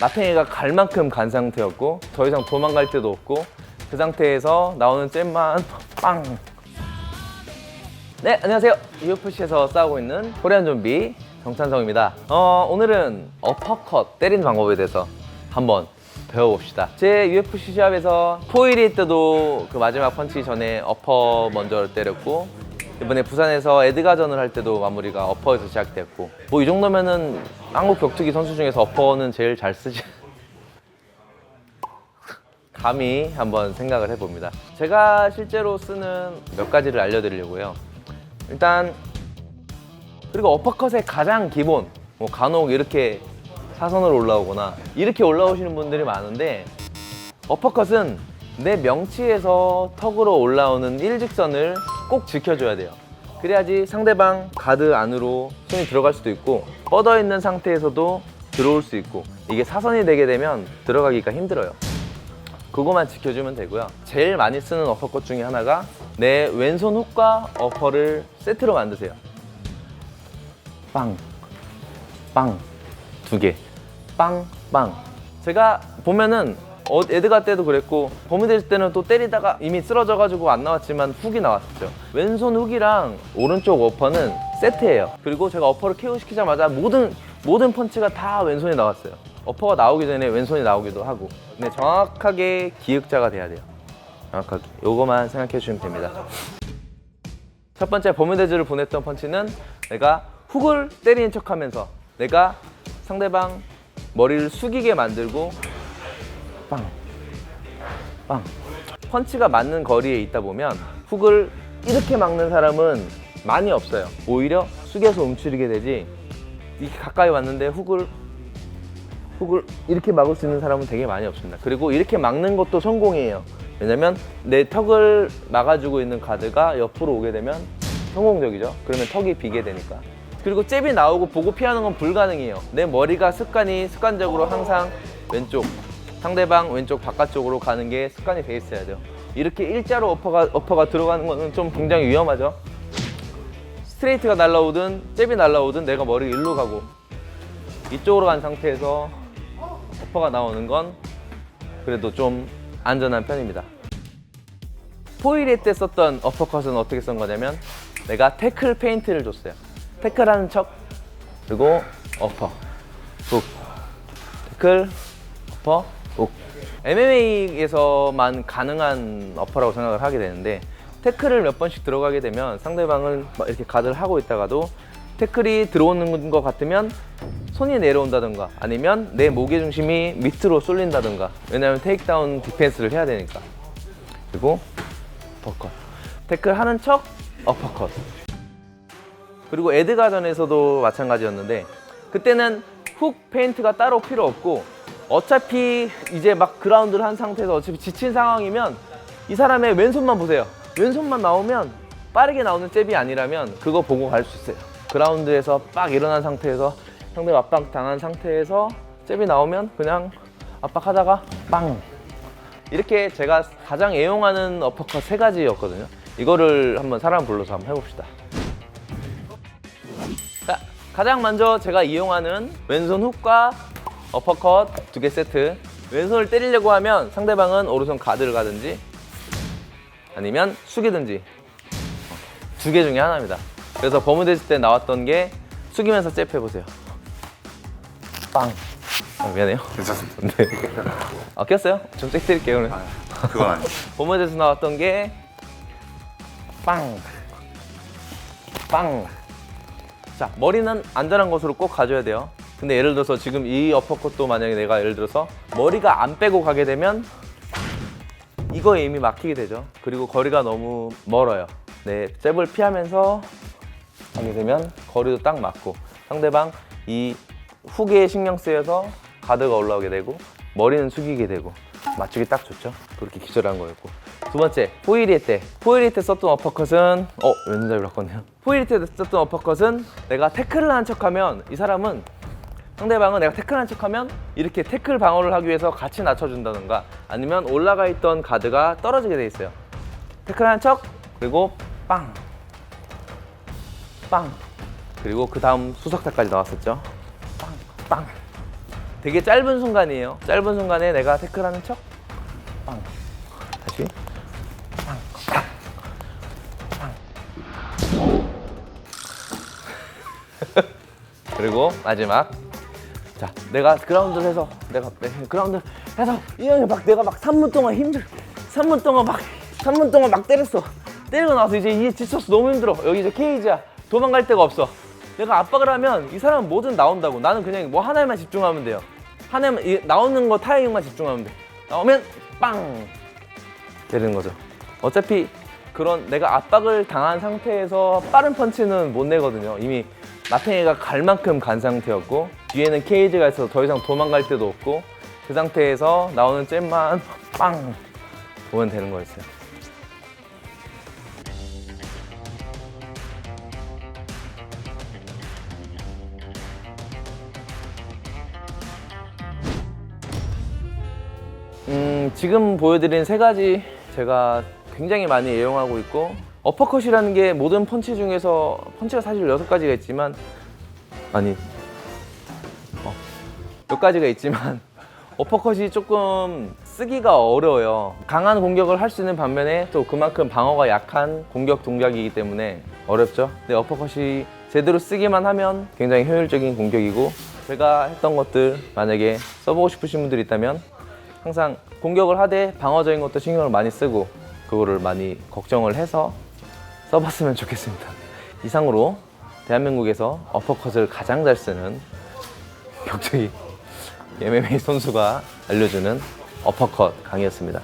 마탱이가 갈 만큼 간 상태였고 더 이상 도망갈 데도 없고 그 상태에서 나오는 잽만 빵! 네, 안녕하세요. UFC에서 싸우고 있는 코리안 좀비 정찬성입니다. 오늘은 어퍼컷 때리는 방법에 대해서 한번 배워봅시다. 제 UFC 시합에서 포일이 때도 그 마지막 펀치 전에 어퍼 먼저 때렸고 이번에 부산에서 에드가전을 할 때도 마무리가 어퍼에서 시작됐고 뭐 이 정도면은 한국 격투기 선수 중에서 어퍼는 제일 잘 쓰지 감히 한번 생각을 해봅니다. 제가 실제로 쓰는 몇 가지를 알려드리려고요. 일단 그리고 어퍼컷의 가장 기본 뭐 간혹 이렇게 사선으로 올라오거나 이렇게 올라오시는 분들이 많은데 어퍼컷은 내 명치에서 턱으로 올라오는 일직선을 꼭 지켜줘야 돼요. 그래야지 상대방 가드 안으로 손이 들어갈 수도 있고 뻗어 있는 상태에서도 들어올 수 있고 이게 사선이 되게 되면 들어가기가 힘들어요. 그거만 지켜주면 되고요. 제일 많이 쓰는 어퍼컷 중에 하나가 내 왼손 훅과 어퍼를 세트로 만드세요. 빵, 빵, 두 개, 빵, 빵. 제가 보면은 에드가 때도 그랬고 버뮤데즈 때는 또 때리다가 이미 쓰러져가지고 안 나왔지만 훅이 나왔었죠. 왼손 훅이랑 오른쪽 어퍼는 세트예요. 그리고 제가 어퍼를 KO 시키자마자 모든 펀치가 다 왼손이 나왔어요. 어퍼가 나오기 전에 왼손이 나오기도 하고. 근데 정확하게 기획자가 돼야 돼요. 정확하게. 요거만 생각해 주시면 됩니다. 첫 번째 버뮤데즈를 보냈던 펀치는 내가 훅을 때리는 척하면서 내가 상대방 머리를 숙이게 만들고 빵, 빵. 펀치가 맞는 거리에 있다 보면 훅을 이렇게 막는 사람은 많이 없어요. 오히려 숙여서 움츠리게 되지 이렇게 가까이 왔는데 훅을 이렇게 막을 수 있는 사람은 되게 많이 없습니다. 그리고 이렇게 막는 것도 성공이에요. 왜냐면 내 턱을 막아주고 있는 가드가 옆으로 오게 되면 성공적이죠. 그러면 턱이 비게 되니까. 그리고 잽이 나오고 보고 피하는 건 불가능해요. 내 머리가 습관적으로 항상 왼쪽, 상대방 왼쪽 바깥쪽으로 가는 게 습관이 돼 있어야 돼요. 이렇게 일자로 어퍼가 들어가는 거는 좀 굉장히 위험하죠. 스트레이트가 날라오든 잽이 날라오든 내가 머리가 일로 가고 이쪽으로 간 상태에서 어퍼가 나오는 건 그래도 좀 안전한 편입니다. 포일이 때 썼던 어퍼컷은 어떻게 쓴 거냐면 내가 태클 페인트를 줬어요. 태클하는 척 그리고 어퍼 훅 태클 어퍼 훅. MMA에서만 가능한 어퍼라고 생각을 하게 되는데 태클을 몇 번씩 들어가게 되면 상대방을 이렇게 가드를 하고 있다가도 태클이 들어오는 것 같으면 손이 내려온다든가 아니면 내 무게중심이 밑으로 쏠린다든가 왜냐하면 테이크다운 디펜스를 해야 되니까. 그리고 어퍼컷 태클 하는 척 어퍼컷. 그리고 에드가전에서도 마찬가지였는데 그때는 훅 페인트가 따로 필요 없고 어차피 이제 막 그라운드를 한 상태에서 어차피 지친 상황이면 이 사람의 왼손만 보세요. 왼손만 나오면 빠르게 나오는 잽이 아니라면 그거 보고 갈 수 있어요. 그라운드에서 빡 일어난 상태에서 상대 압박 당한 상태에서 잽이 나오면 그냥 압박하다가 빵. 이렇게 제가 가장 애용하는 어퍼컷 3가지였거든요. 이거를 한번 사람 불러서 한번 해봅시다. 자, 가장 먼저 제가 이용하는 왼손 훅과 어퍼컷 2개 세트. 왼손을 때리려고 하면 상대방은 오른손 가드를 가든지 아니면 숙이든지 2개 중에 하나입니다. 그래서 버뮤데즈 때 나왔던 게 숙이면서 잽 해보세요. 빵. 미안해요. 괜찮습니다. 네. 꼈어요? 좀 잭 드릴게요. 그러면. 그건 아니에요. 버뮤데즈 나왔던 게 빵. 빵. 자, 머리는 안전한 곳으로 꼭 가줘야 돼요. 근데 예를 들어서 지금 이 어퍼컷도 만약에 내가 예를 들어서 머리가 안 빼고 가게 되면 이거에 이미 막히게 되죠. 그리고 거리가 너무 멀어요. 네, 잽을 피하면서 하게 되면 거리도 딱 맞고 상대방 이 훅에 신경 쓰여서 가드가 올라오게 되고 머리는 숙이게 되고 맞추기 딱 좋죠. 그렇게 기절한 거였고. 두 번째, 포일이 때 썼던 어퍼컷은 왼손잡이로 바꿨네요. 포일이 때 썼던 어퍼컷은 내가 태클을 하는 척하면 이 사람은 상대방은 내가 태클하는 척하면 이렇게 태클 방어를 하기 위해서 같이 낮춰준다던가 아니면 올라가 있던 가드가 떨어지게 돼 있어요. 태클하는 척 그리고 빵 빵 그리고 그 다음 수석타까지 나왔었죠. 빵 빵 되게 짧은 순간이에요. 짧은 순간에 내가 태클하는 척, 빵. 다시, 빵, 탁, 빵. 그리고 마지막. 자, 내가 그라운드를 해서, 이 형이 내가 3분 동안 3분 동안 막 때렸어. 때리고 나서 이제 지쳤어. 너무 힘들어. 여기 이제 케이지야. 도망갈 데가 없어. 내가 압박을 하면 이 사람은 뭐든 나온다고. 나는 그냥 뭐 하나에만 집중하면 돼요. 하나만 나오는 거 타이밍만 집중하면 돼. 나오면 빵 때리는 거죠. 어차피 그런 내가 압박을 당한 상태에서 빠른 펀치는 못 내거든요. 이미 마탱이가 갈 만큼 간 상태였고 뒤에는 케이지가 있어서 더 이상 도망갈 데도 없고 그 상태에서 나오는 잽만 빵 보면 되는 거였어요. 지금 보여드린 세 가지 제가 굉장히 많이 애용하고 있고 어퍼컷이라는 게 모든 펀치 중에서 펀치가 사실 6가지가 있지만 몇 가지가 있지만 어퍼컷이 조금 쓰기가 어려워요. 강한 공격을 할 수 있는 반면에 또 그만큼 방어가 약한 공격 동작이기 때문에 어렵죠. 근데 어퍼컷이 제대로 쓰기만 하면 굉장히 효율적인 공격이고 제가 했던 것들 만약에 써보고 싶으신 분들이 있다면 항상 공격을 하되 방어적인 것도 신경을 많이 쓰고 그거를 많이 걱정을 해서 써봤으면 좋겠습니다. 이상으로 대한민국에서 어퍼컷을 가장 잘 쓰는 격투기 MMA 선수가 알려주는 어퍼컷 강의였습니다.